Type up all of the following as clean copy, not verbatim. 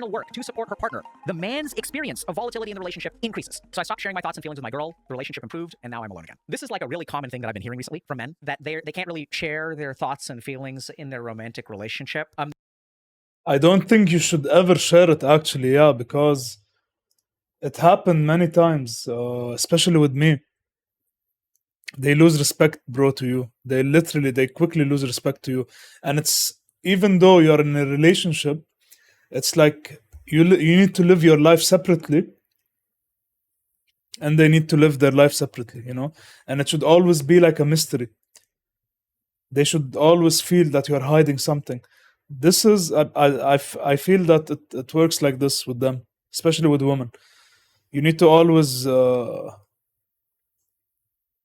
work to support her partner, the man's experience of volatility in the relationship increases. So I stopped sharing my thoughts and feelings with my girl, the relationship improved, and now I'm alone again. This is like a really common thing that I've been hearing recently from men, that they can't really share their thoughts and feelings in their romantic relationship. I don't think you should ever share it actually, yeah, because it happened many times, especially with me. They lose respect, bro, to you. They quickly lose respect to you. And it's, even though you're in a relationship, it's like you need to live your life separately, and they need to live their life separately, you know? And it should always be like a mystery. They should always feel that you're hiding something. This is, I feel that it works like this with them, especially with women. You need to always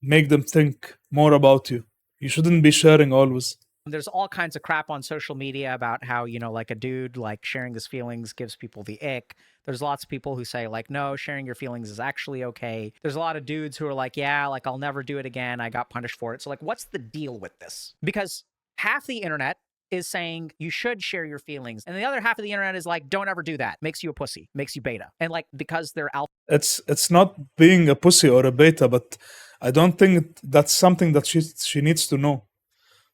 make them think more about you. You shouldn't be sharing always. There's all kinds of crap on social media about how, you know, like a dude, like sharing his feelings gives people the ick. There's lots of people who say like, no, sharing your feelings is actually okay. There's a lot of dudes who are like, yeah, like I'll never do it again. I got punished for it. So like, what's the deal with this? Because half the internet is saying you should share your feelings, and the other half of the internet is like, don't ever do that. Makes you a pussy, makes you beta. And like, because they're alpha. It's not being a pussy or a beta, but I don't think that's something that she needs to know,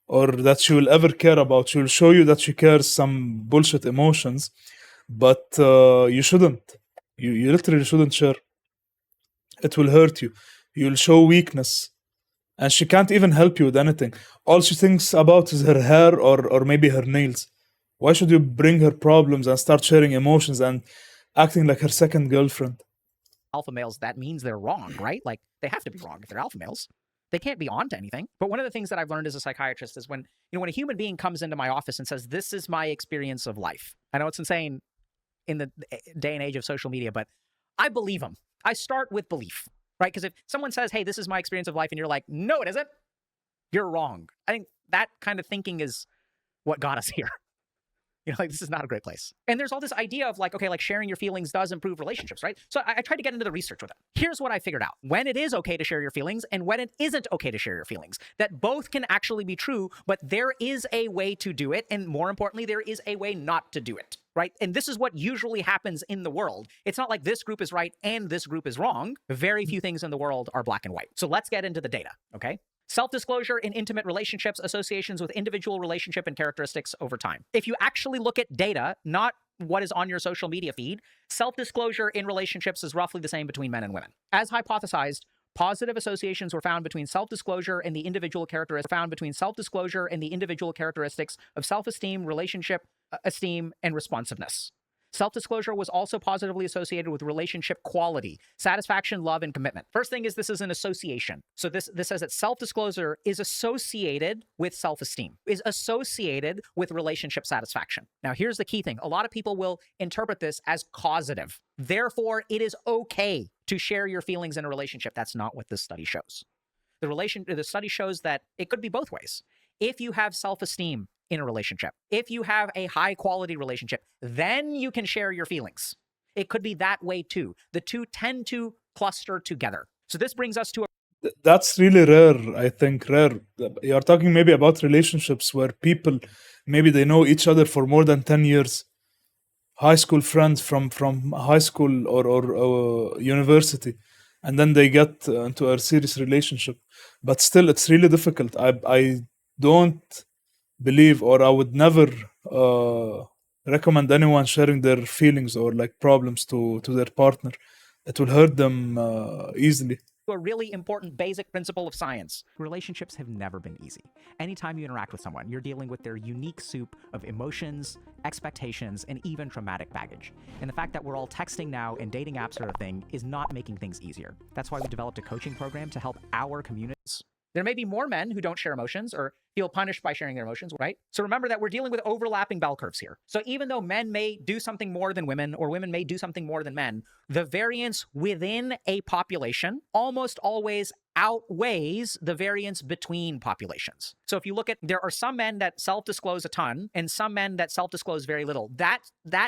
or that she will ever care about. She will show you that she cares some bullshit emotions, but you shouldn't. You literally shouldn't share. It will hurt you. You'll show weakness. And she can't even help you with anything. All she thinks about is her hair, or maybe her nails. Why should you bring her problems and start sharing emotions and acting like her second girlfriend? Alpha males, that means they're wrong, right? Like, they have to be wrong if they're alpha males. They can't be onto anything. But one of the things that I've learned as a psychiatrist is when, you know, when a human being comes into my office and says, this is my experience of life. I know it's insane in the day and age of social media, but I believe them. I start with belief, right? Because if someone says, hey, this is my experience of life, and you're like, no, it isn't, you're wrong. I think that kind of thinking is what got us here. You know, like, this is not a great place. And there's all this idea of like, okay, like sharing your feelings does improve relationships, right? So I tried to get into the research with it. Here's what I figured out. When it is okay to share your feelings and when it isn't okay to share your feelings, that both can actually be true, but there is a way to do it. And more importantly, there is a way not to do it, right? And this is what usually happens in the world. It's not like this group is right and this group is wrong. Very few things in the world are black and white. So let's get into the data, okay? Self-disclosure in intimate relationships, associations with individual relationship and characteristics over time. If you actually look at data, not what is on your social media feed, self-disclosure in relationships is roughly the same between men and women. As hypothesized, positive associations were found between self-disclosure and the individual characteristics of self-esteem, relationship, esteem, and responsiveness. Self-disclosure was also positively associated with relationship quality, satisfaction, love, and commitment. First thing is this is an association. So this says that self-disclosure is associated with self-esteem, is associated with relationship satisfaction. Now, here's the key thing. A lot of people will interpret this as causative. Therefore, it is okay to share your feelings in a relationship. That's not what this study shows. The study shows that it could be both ways. If you have self-esteem in a relationship, if you have a high quality relationship, then you can share your feelings. It could be that way too. The two tend to cluster together. So this brings us to That's really rare, I think, rare. You're talking maybe about relationships where people, maybe they know each other for more than 10 years. High school friends from high school or university. And then they get into a serious relationship. But still, it's really difficult. I don't believe, or I would never recommend anyone sharing their feelings or like problems to their partner. It will hurt them easily. a really important basic principle of science. Relationships have never been easy. Anytime you interact with someone, you're dealing with their unique soup of emotions, expectations, and even traumatic baggage. And the fact that we're all texting now and dating apps are a thing is not making things easier. That's why we developed a coaching program to help our communities. There may be more men who don't share emotions or feel punished by sharing their emotions, right? So remember that we're dealing with overlapping bell curves here. So even though men may do something more than women, or women may do something more than men, the variance within a population almost always outweighs the variance between populations. So if you look at, there are some men that self-disclose a ton and some men that self-disclose very little. That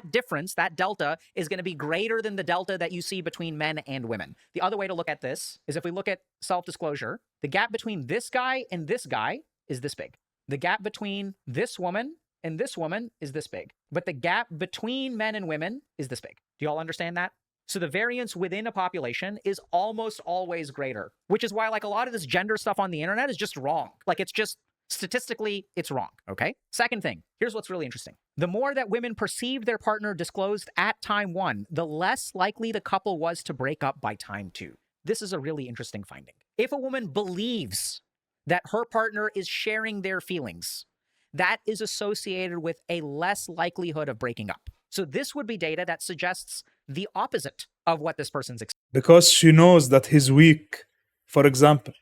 difference, that delta, is going to be greater than the delta that you see between men and women. The other way to look at this is if we look at self-disclosure, the gap between this guy and this guy is this big. The gap between this woman and this woman is this big. But the gap between men and women is this big. Do you all understand that? So the variance within a population is almost always greater, which is why like a lot of this gender stuff on the internet is just wrong. Like it's just statistically, it's wrong, okay? Second thing, here's what's really interesting. The more that women perceived their partner disclosed at time 1, the less likely the couple was to break up by time 2. This is a really interesting finding. If a woman believes that her partner is sharing their feelings, that is associated with a less likelihood of breaking up. So this would be data that suggests the opposite of what this person's experiencing. Because she knows that he's weak, for example.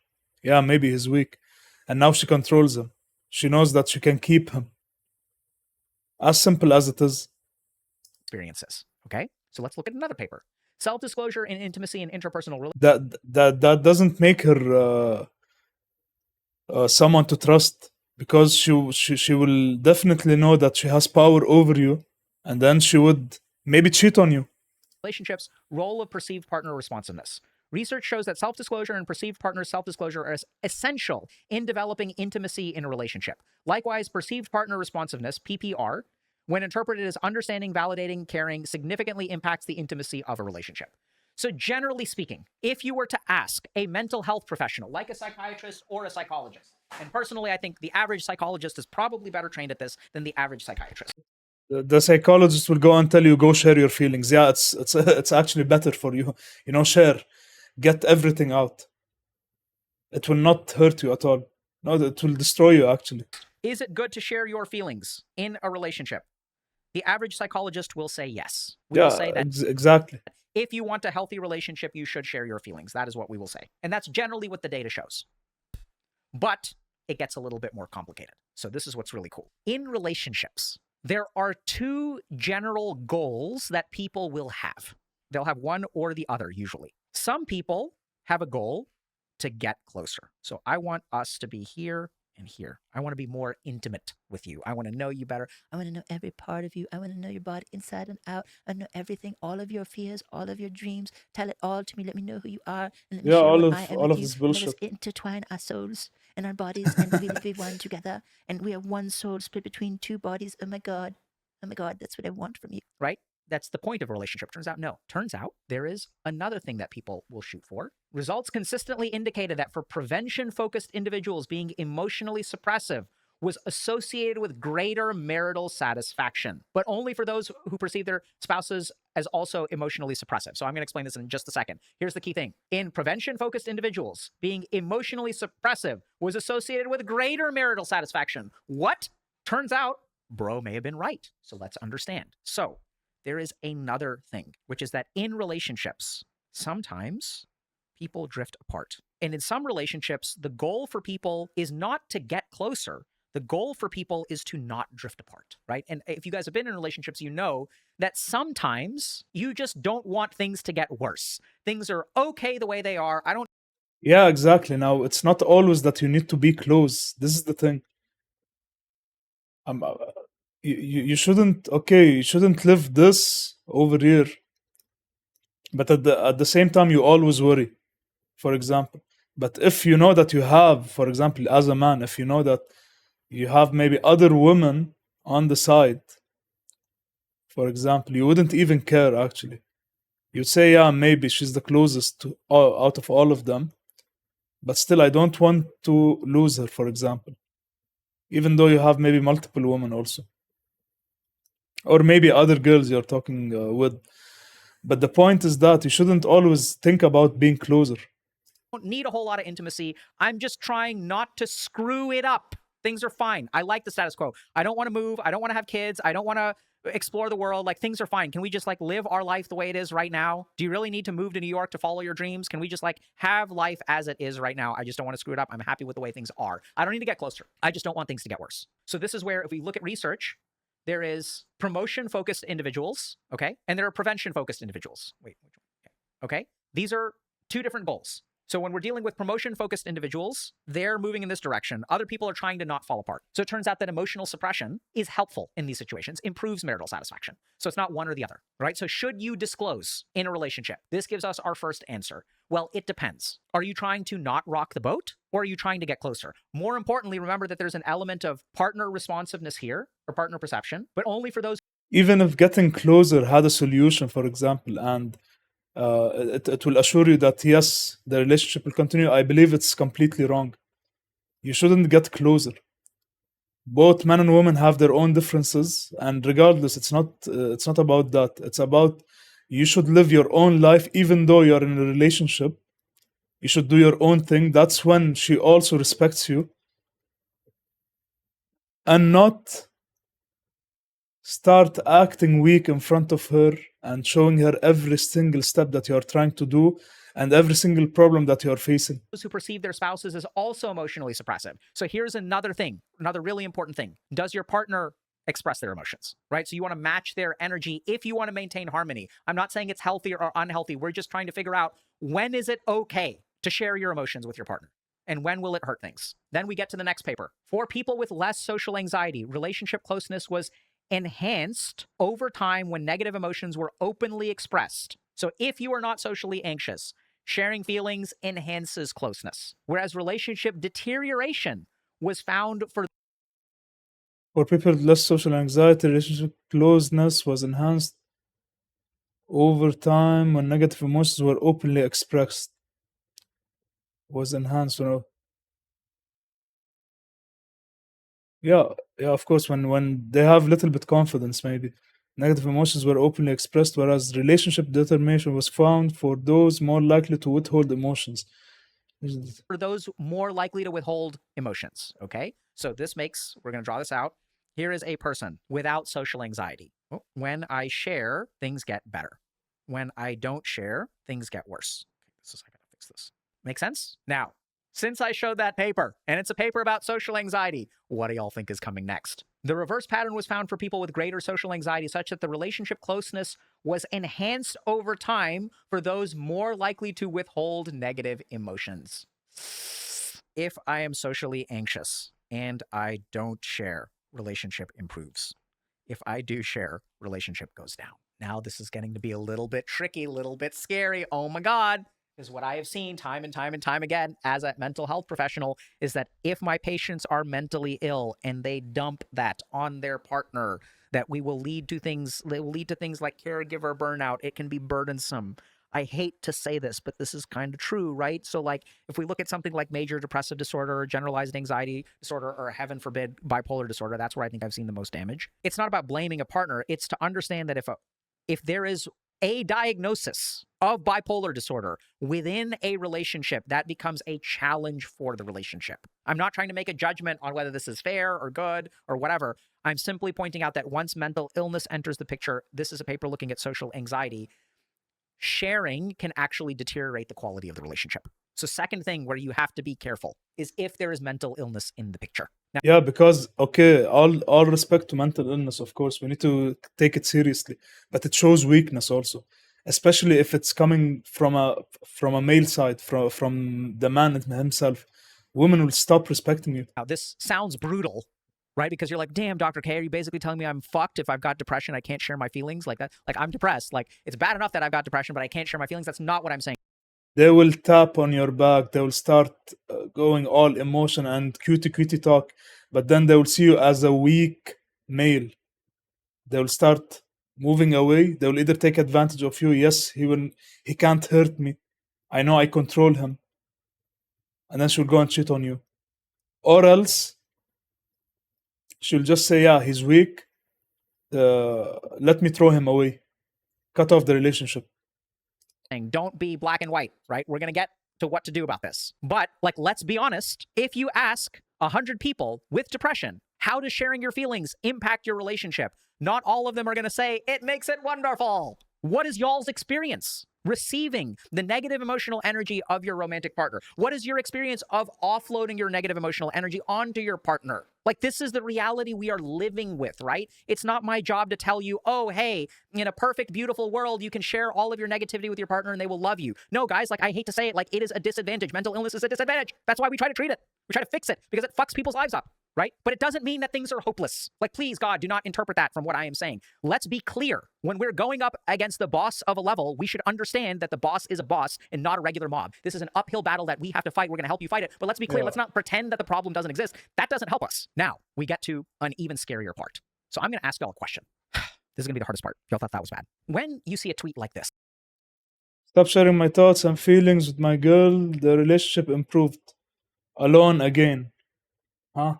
Yeah, maybe he's weak. And now she controls him. She knows that she can keep him. As simple as it is. Experiences, okay? So let's look at another paper. Self-disclosure in intimacy and interpersonal relationships. That doesn't make her someone to trust, because she will definitely know that she has power over you, and then she would maybe cheat on you. Relationships, role of perceived partner responsiveness. Research shows that self-disclosure and perceived partner self-disclosure are essential in developing intimacy in a relationship. Likewise, perceived partner responsiveness, PPR, when interpreted as understanding, validating, caring, significantly impacts the intimacy of a relationship. So generally speaking, if you were to ask a mental health professional, like a psychiatrist or a psychologist, and personally, I think the average psychologist is probably better trained at this than the average psychiatrist. The psychologist will go and tell you, go share your feelings. Yeah, it's actually better for you. You know, share. Get everything out. It will not hurt you at all. No, it will destroy you, actually. Is it good to share your feelings in a relationship? The average psychologist will say yes. We will say that exactly. If you want a healthy relationship, you should share your feelings. That is what we will say. And that's generally what the data shows. But it gets a little bit more complicated. So this is what's really cool. In relationships, there are 2 general goals that people will have. They'll have one or the other, usually. Some people have a goal to get closer. So I want us to be here and here. I want to be more intimate with you. I want to know you better. I want to know every part of you. I want to know your body inside and out. I know everything, all of your fears, all of your dreams. Tell it all to me. Let me know who you are. And let me share what I am all with of you. this bullshit. Let us intertwine our souls and our bodies and really be one together. And we are one soul split between 2 bodies. Oh my God. Oh my God. That's what I want from you. Right? That's the point of a relationship. Turns out, no. Turns out there is another thing that people will shoot for. Results consistently indicated that for prevention-focused individuals, being emotionally suppressive was associated with greater marital satisfaction, but only for those who perceive their spouses as also emotionally suppressive. So I'm going to explain this in just a second. Here's the key thing. In prevention-focused individuals, being emotionally suppressive was associated with greater marital satisfaction. What? Turns out, bro may have been right. So let's understand. So there is another thing, which is that in relationships, sometimes people drift apart. And in some relationships, the goal for people is not to get closer. The goal for people is to not drift apart, right? And if you guys have been in relationships, you know that sometimes you just don't want things to get worse. Things are okay the way they are. Yeah, exactly. Now, it's not always that you need to be close. This is the thing. You shouldn't, you shouldn't live this over here. But at the same time, you always worry, for example. But if you know that you have, for example, as a man, if you know that you have maybe other women on the side, for example, you wouldn't even care, actually. You'd say, yeah, maybe she's the closest to out of all of them, but still, I don't want to lose her, for example, even though you have maybe multiple women also, or maybe other girls you're talking with. But the point is that you shouldn't always think about being closer. Don't need a whole lot of intimacy. I'm just trying not to screw it up. Things are fine. I like the status quo. I don't want to move. I don't want to have kids. I don't want to explore the world. Like, things are fine. Can we just like live our life the way it is right now? Do you really need to move to New York to follow your dreams? Can we just like have life as it is right now? I just don't want to screw it up. I'm happy with the way things are. I don't need to get closer. I just don't want things to get worse. So this is where, if we look at research, there is promotion-focused individuals, okay? And there are prevention-focused individuals. Wait, which one? Okay? These are 2 different goals. So when we're dealing with promotion-focused individuals, they're moving in this direction. Other people are trying to not fall apart. So it turns out that emotional suppression is helpful in these situations, improves marital satisfaction. So it's not one or the other, right? So should you disclose in a relationship? This gives us our first answer. Well, it depends. Are you trying to not rock the boat, or are you trying to get closer? More importantly, remember that there's an element of partner responsiveness here, or partner perception, but only for those. Even if getting closer had a solution, for example, and it will assure you that yes, the relationship will continue, I believe it's completely wrong. You shouldn't get closer. Both men and women have their own differences, and regardless, it's not about that. It's about you should live your own life, even though you're in a relationship. You should do your own thing. That's when she also respects you, and not start acting weak in front of her and showing her every single step that you're trying to do and every single problem that you're facing. Those who perceive their spouses as also emotionally suppressive. So here's another thing, another really important thing. Does your partner express their emotions, right? So you want to match their energy if you want to maintain harmony. I'm not saying it's healthy or unhealthy. We're just trying to figure out, when is it okay to share your emotions with your partner? And when will it hurt things? Then we get to the next paper. For people with less social anxiety, relationship closeness was enhanced over time when negative emotions were openly expressed. So if you are not socially anxious, sharing feelings enhances closeness. Whereas relationship deterioration was found for people with less social anxiety, relationship closeness was enhanced over time when negative emotions were openly expressed. Was enhanced, yeah, of course, when they have little bit confidence, maybe negative emotions were openly expressed, whereas relationship determination was found for those more likely to withhold emotions. those more likely to withhold emotions, okay? So this makes, we're going to draw this out. Here is a person without social anxiety. When I share, things get better. When I don't share, things get worse. I gotta fix this. Make sense? Now, since I showed that paper, and it's a paper about social anxiety, what do y'all think is coming next? The reverse pattern was found for people with greater social anxiety, such that the relationship closeness was enhanced over time for those more likely to withhold negative emotions. If I am socially anxious and I don't share, relationship improves. If I do share, relationship goes down. Now this is getting to be a little bit tricky, a little bit scary. Oh my God. Because what I have seen time and time and time again as a mental health professional is that if my patients are mentally ill and they dump that on their partner, that it will lead to things like caregiver burnout. It can be burdensome. I hate to say this, but this is kind of true, right? So like if we look at something like major depressive disorder or generalized anxiety disorder, or heaven forbid, bipolar disorder, that's where I think I've seen the most damage. It's not about blaming a partner. It's to understand that if there is a diagnosis of bipolar disorder within a relationship, that becomes a challenge for the relationship. I'm not trying to make a judgment on whether this is fair or good or whatever. I'm simply pointing out that once mental illness enters the picture, this is a paper looking at social anxiety, sharing can actually deteriorate the quality of the relationship. So second thing where you have to be careful is if there is mental illness in the picture. Now, yeah, because okay, all respect to mental illness, of course, we need to take it seriously, but it shows weakness also, especially if it's coming from a male side, from the man himself. Women will stop respecting you. Now, this sounds brutal, right? Because you're like, damn, Dr. K, are you basically telling me I'm fucked if I've got depression? I can't share my feelings like that. Like I'm depressed. Like it's bad enough that I've got depression, but I can't share my feelings. That's not what I'm saying. They will tap on your back. They will start going all emotion and cutie talk, but then they will see you as a weak male. They will start moving away. They will either take advantage of you. Yes, he can't hurt me. I know I control him. And then she'll go and cheat on you. Or else she'll just say, yeah, he's weak. Let me throw him away. Cut off the relationship. Don't be black and white, right? We're going to get to what to do about this. But like, let's be honest. If you ask 100 people with depression, how does sharing your feelings impact your relationship? Not all of them are going to say, it makes it wonderful. What is y'all's experience receiving the negative emotional energy of your romantic partner? What is your experience of offloading your negative emotional energy onto your partner? Like, this is the reality we are living with, right? It's not my job to tell you, oh, hey, in a perfect, beautiful world, you can share all of your negativity with your partner and they will love you. No, guys, like, I hate to say it, like, it is a disadvantage. Mental illness is a disadvantage. That's why we try to treat it. We try to fix it because it fucks people's lives up. right? But it doesn't mean that things are hopeless. Like, please, God, do not interpret that from what I am saying. Let's be clear. When we're going up against the boss of a level, we should understand that the boss is a boss and not a regular mob. This is an uphill battle that we have to fight. We're going to help you fight it. But let's be clear. Yeah. Let's not pretend that the problem doesn't exist. That doesn't help us. Now, we get to an even scarier part. So I'm going to ask y'all a question. This is going to be the hardest part. Y'all thought that was bad. When you see a tweet like this, Stop sharing my thoughts and feelings with my girl. The relationship improved. Alone again. Huh?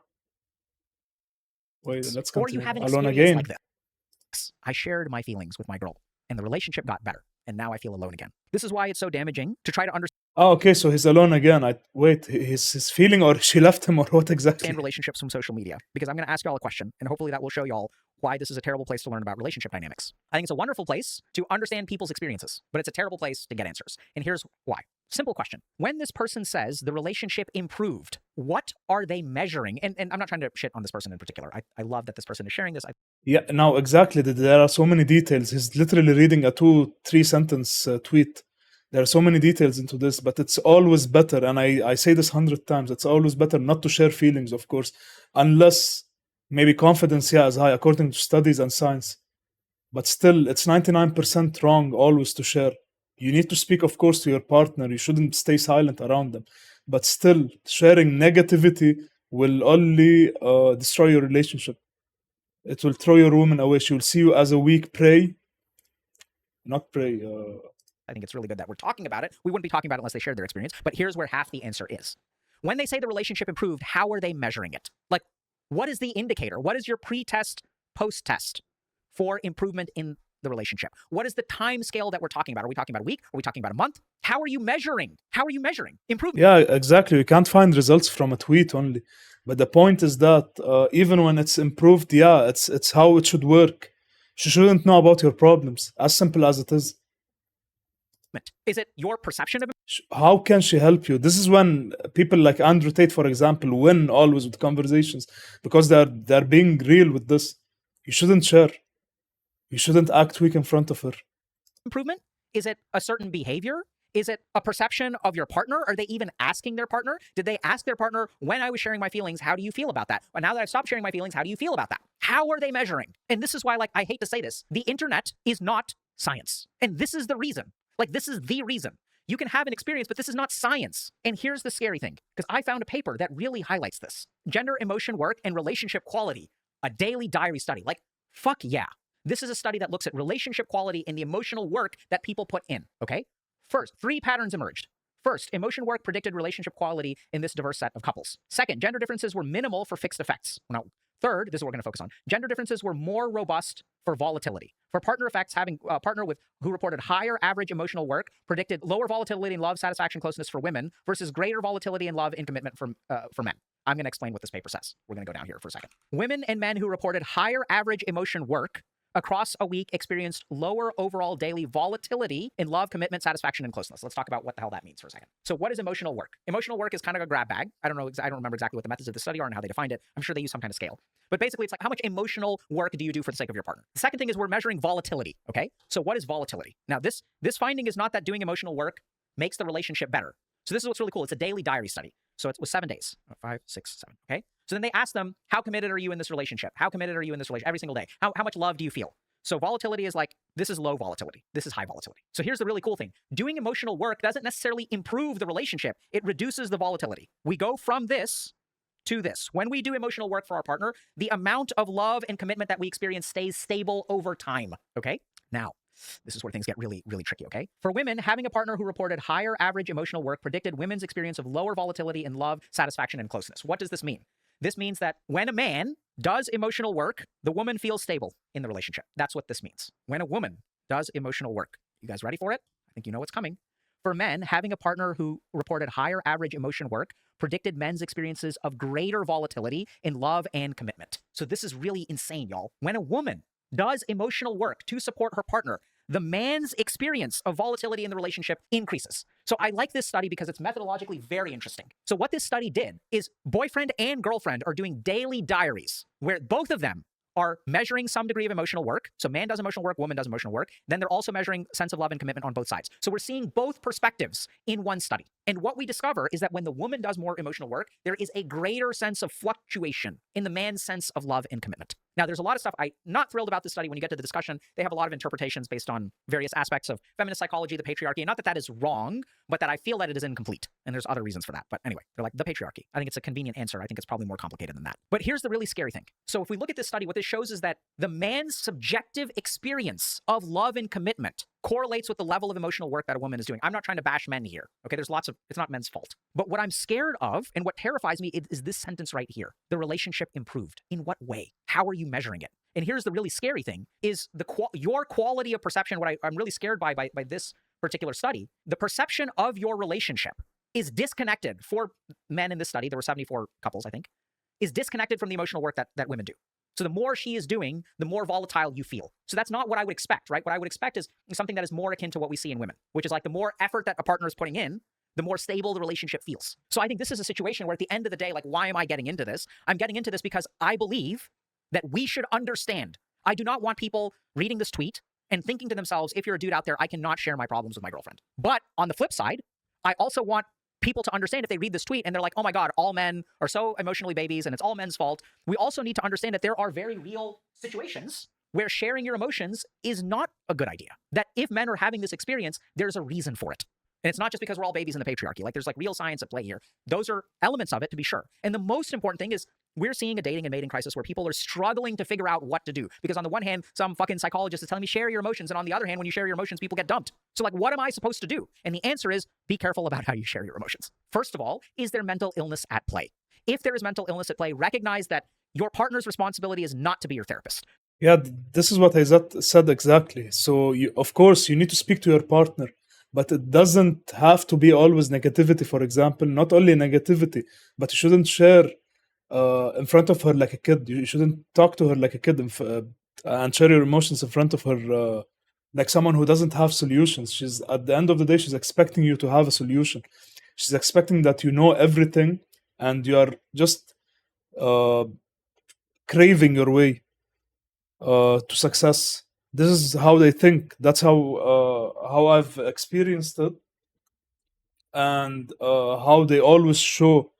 Wait, let's or you continue. have an Alone experience again. like this. I shared my feelings with my girl and the relationship got better. And now I feel alone again. This is why it's so damaging to try to understand Oh, okay, so he's alone again. Wait, he's feeling, or she left him, or what exactly? relationships from social media, because I'm going to ask y'all a question, and hopefully that will show y'all why this is a terrible place to learn about relationship dynamics. I think it's a wonderful place to understand people's experiences, but it's a terrible place to get answers. And here's why. Simple question. When this person says the relationship improved, what are they measuring? And I'm not trying to shit on this person in particular. I love that this person is sharing this. Yeah, now exactly. There are so many details. He's literally reading a 2-3 sentence tweet. There are so many details into this, but it's always better. And I say this 100 times. It's always better not to share feelings, of course, unless maybe confidence, is high according to studies and science. But still, it's 99% wrong always to share. You need to speak, of course, to your partner. You shouldn't stay silent around them. But still, sharing negativity will only destroy your relationship. It will throw your woman away. She will see you as a weak prey. Not prey. I think it's really good that we're talking about it. We wouldn't be talking about it unless they shared their experience. But here's where half the answer is. When they say the relationship improved, how are they measuring it? Like, what is the indicator? What is your pre-test, post-test for improvement in the relationship? What is the time scale that we're talking about? Are we talking about a week? Are we talking about a month? How are you measuring? How are you measuring improvement? Yeah, exactly. We can't find results from a tweet only. But the point is that even when it's improved, it's how it should work. She shouldn't know about your problems. As simple as it is. Is it your perception of it? How can she help you? This is when people like Andrew Tate, for example, win always with conversations because they're being real with this. You shouldn't share. You shouldn't act weak in front of her. Improvement? Is it a certain behavior? Is it a perception of your partner? Are they even asking their partner? Did they ask their partner, when I was sharing my feelings, how do you feel about that? Well, now that I've stopped sharing my feelings, how do you feel about that? How are they measuring? And this is why, I hate to say this, the internet is not science. And this is the reason. This is the reason. You can have an experience, but this is not science. And here's the scary thing, because I found a paper that really highlights this. Gender, emotion, work, and relationship quality, a daily diary study. Fuck yeah. This is a study that looks at relationship quality and the emotional work that people put in, okay? First, 3 patterns emerged. First, emotion work predicted relationship quality in this diverse set of couples. Second, gender differences were minimal for fixed effects. Now, third, this is what we're going to focus on. Gender differences were more robust for volatility. For partner effects, having a partner who reported higher average emotional work predicted lower volatility in love, satisfaction, closeness for women versus greater volatility in love and commitment for men. I'm going to explain what this paper says. We're going to go down here for a second. Women and men who reported higher average emotion work across a week experienced lower overall daily volatility in love, commitment, satisfaction, and closeness. Let's talk about what the hell that means for a second. So what is emotional work? Emotional work is kind of a grab bag. I don't remember exactly what the methods of the study are and how they defined it. I'm sure they use some kind of scale. But basically, it's how much emotional work do you do for the sake of your partner? The second thing is we're measuring volatility, okay? So what is volatility? Now, this finding is not that doing emotional work makes the relationship better. So this is what's really cool. It's a daily diary study. So it was 7 days, 5, 6, 7, okay? So then they asked them, how committed are you in this relationship? How committed are you in this relationship every single day? How much love do you feel? So volatility is this is low volatility. This is high volatility. So here's the really cool thing. Doing emotional work doesn't necessarily improve the relationship. It reduces the volatility. We go from this to this. When we do emotional work for our partner, the amount of love and commitment that we experience stays stable over time, okay? Now, this is where things get really, really tricky, okay? For women, having a partner who reported higher average emotional work predicted women's experience of lower volatility in love, satisfaction, and closeness. What does this mean? This means that when a man does emotional work, the woman feels stable in the relationship. That's what this means. When a woman does emotional work. You guys ready for it? I think you know what's coming. For men, having a partner who reported higher average emotion work predicted men's experiences of greater volatility in love and commitment. So this is really insane, y'all. When a woman does emotional work to support her partner, the man's experience of volatility in the relationship increases. So I like this study because it's methodologically very interesting. So what this study did is boyfriend and girlfriend are doing daily diaries where both of them are measuring some degree of emotional work. So man does emotional work, woman does emotional work. Then they're also measuring sense of love and commitment on both sides. So we're seeing both perspectives in one study. And what we discover is that when the woman does more emotional work, there is a greater sense of fluctuation in the man's sense of love and commitment. Now, there's a lot of stuff I'm not thrilled about this study. When you get to the discussion, they have a lot of interpretations based on various aspects of feminist psychology, the patriarchy. And not that that is wrong, but that I feel that it is incomplete. And there's other reasons for that. But anyway, they're like the patriarchy. I think it's a convenient answer. I think it's probably more complicated than that. But here's the really scary thing. So if we look at this study, what this shows is that the man's subjective experience of love and commitment correlates with the level of emotional work that a woman is doing. I'm not trying to bash men here. Okay, there's lots of, it's not men's fault. But what I'm scared of and what terrifies me is this sentence right here. The relationship improved. In what way? How are you measuring it? And here's the really scary thing is your quality of perception. What I'm really scared by this particular study, the perception of your relationship is disconnected for men in this study. There were 74 couples, I think, is disconnected from the emotional work that women do. So the more she is doing, the more volatile you feel. So that's not what I would expect, right? What I would expect is something that is more akin to what we see in women, which is like the more effort that a partner is putting in, the more stable the relationship feels. So I think this is a situation where at the end of the day, like, why am I getting into this? I'm getting into this because I believe that we should understand. I do not want people reading this tweet and thinking to themselves, if you're a dude out there, I cannot share my problems with my girlfriend. But on the flip side, I also want people to understand if they read this tweet and they're like, oh my God, all men are so emotionally babies and it's all men's fault. We also need to understand that there are very real situations where sharing your emotions is not a good idea. That if men are having this experience, there's a reason for it. And it's not just because we're all babies in the patriarchy. Like, there's like real science at play here. Those are elements of it, to be sure. And the most important thing is we're seeing a dating and mating crisis where people are struggling to figure out what to do. Because on the one hand, some fucking psychologist is telling me share your emotions. And on the other hand, when you share your emotions, people get dumped. So like, what am I supposed to do? And the answer is be careful about how you share your emotions. First of all, is there mental illness at play? If there is mental illness at play, recognize that your partner's responsibility is not to be your therapist. Yeah, this is what I said exactly. So, of course, you need to speak to your partner, but it doesn't have to be always negativity, for example. Not only negativity, but you shouldn't share in front of her like a kid. You shouldn't talk to her like a kid and share your emotions in front of her like someone who doesn't have solutions. She's, at the end of the day, she's expecting you to have a solution. She's expecting that you know everything and you are just craving your way to success. This is how they think. That's how I've experienced it, and how they always show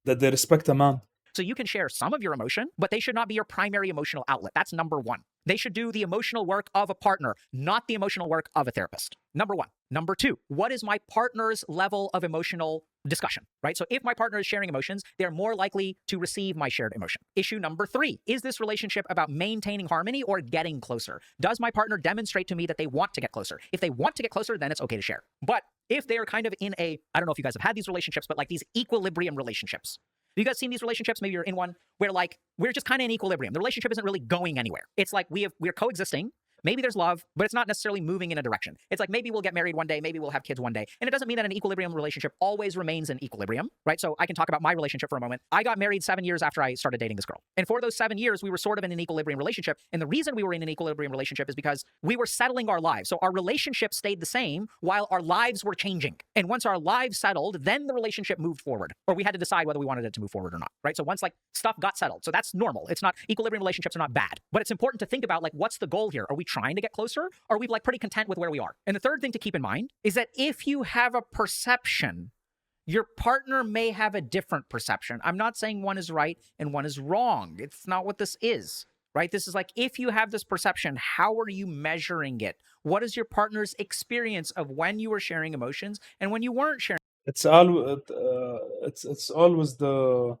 that they respect a man. So you can share some of your emotion, but they should not be your primary emotional outlet. That's number one. They should do the emotional work of a partner, not the emotional work of a therapist. Number one. Number two, what is my partner's level of emotional discussion, right? So if my partner is sharing emotions, they're more likely to receive my shared emotion. Issue number three, is this relationship about maintaining harmony or getting closer? Does my partner demonstrate to me that they want to get closer? If they want to get closer, then it's okay to share. But if they're kind of in a, I don't know if you guys have had these relationships, but like these equilibrium relationships. Have you guys seen these relationships? Maybe you're in one where like we're just kind of in equilibrium. The relationship isn't really going anywhere. It's like we're coexisting. Maybe there's love, but it's not necessarily moving in a direction. It's like maybe we'll get married one day, maybe we'll have kids one day. And it doesn't mean that an equilibrium relationship always remains in equilibrium, right? So I can talk about my relationship for a moment. I got married 7 years after I started dating this girl. And for those 7 years, we were sort of in an equilibrium relationship. And the reason we were in an equilibrium relationship is because we were settling our lives. So our relationship stayed the same while our lives were changing. And once our lives settled, then the relationship moved forward. Or we had to decide whether we wanted it to move forward or not, right? So once like stuff got settled. So that's normal. It's not, equilibrium relationships are not bad. But it's important to think about like, what's the goal here? Are we trying to get closer? Or are we like pretty content with where we are? And the third thing to keep in mind is that if you have a perception, your partner may have a different perception. I'm not saying one is right and one is wrong. It's not what this is, right? This is like, if you have this perception, how are you measuring it? What is your partner's experience of when you were sharing emotions and when you weren't sharing? It's always the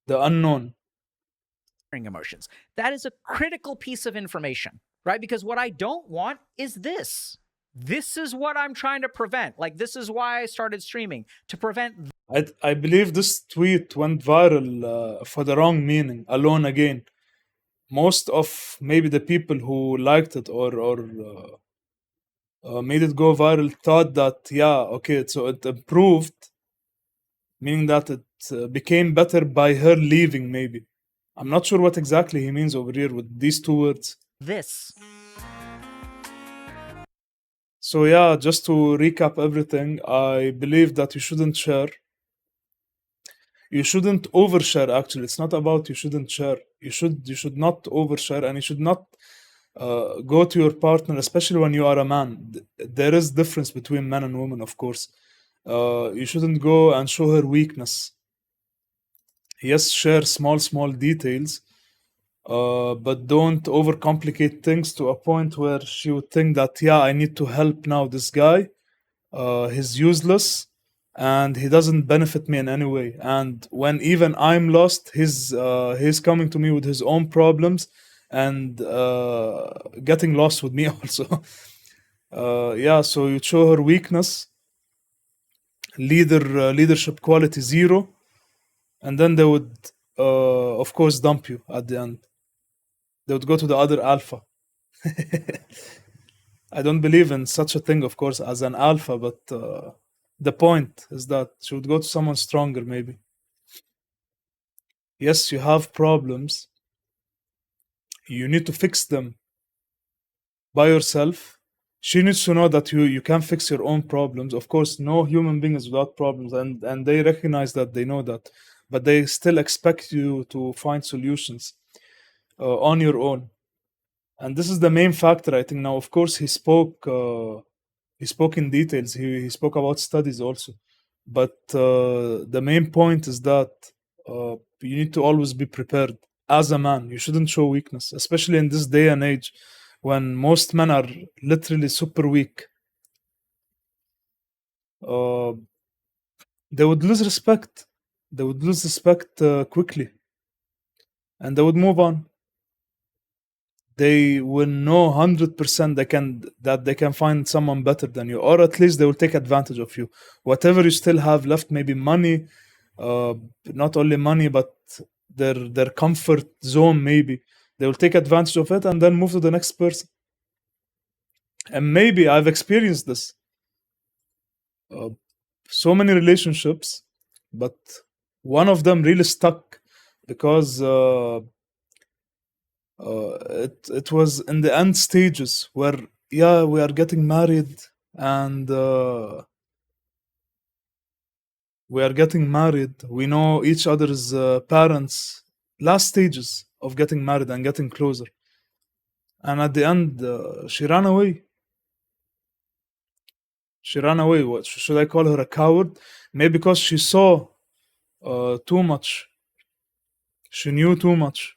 unknown. Emotions. That is a critical piece of information, right? Because what I don't want is this. This is what I'm trying to prevent. Like, this is why I started streaming, to prevent. I believe this tweet went viral for the wrong meaning. Alone again. Most of maybe the people who liked it or made it go viral thought that, yeah, okay, so it improved, meaning that it became better by her leaving, maybe. I'm not sure what exactly he means over here with these two words. This. So yeah, just to recap everything, I believe that you shouldn't share. You shouldn't overshare, actually. It's not about you shouldn't share. You should not overshare, and you should not go to your partner, especially when you are a man. There is difference between men and women, of course. you shouldn't go and show her weakness. Yes, share small details, but don't overcomplicate things to a point where she would think that, yeah, I need to help now this guy. He's useless and he doesn't benefit me in any way. And when even I'm lost, he's coming to me with his own problems and getting lost with me also. Yeah, so you show her weakness, leadership quality 0, and then they would, of course, dump you at the end. They would go to the other alpha. I don't believe in such a thing, of course, as an alpha, but the point is that she would go to someone stronger, maybe. Yes, you have problems. You need to fix them by yourself. She needs to know that you can fix your own problems. Of course, no human being is without problems, and they recognize that, they know that, but they still expect you to find solutions on your own. And this is the main factor, I think. Now, of course, he spoke in details. He spoke about studies also, but the main point is that you need to always be prepared as a man. You shouldn't show weakness, especially in this day and age when most men are literally super weak. They would lose respect. They would lose respect quickly, and they would move on. They will know 100% that they can find someone better than you, or at least they will take advantage of you. Whatever you still have left, maybe money, not only money, but their comfort zone, maybe they will take advantage of it and then move to the next person. And maybe I've experienced this. So many relationships, but one of them really stuck because it was in the end stages where, yeah, we are getting married and we know each other's parents, last stages of getting married and getting closer, and at the end she ran away. What should I call her, a coward? Maybe because she saw too much, she knew too much,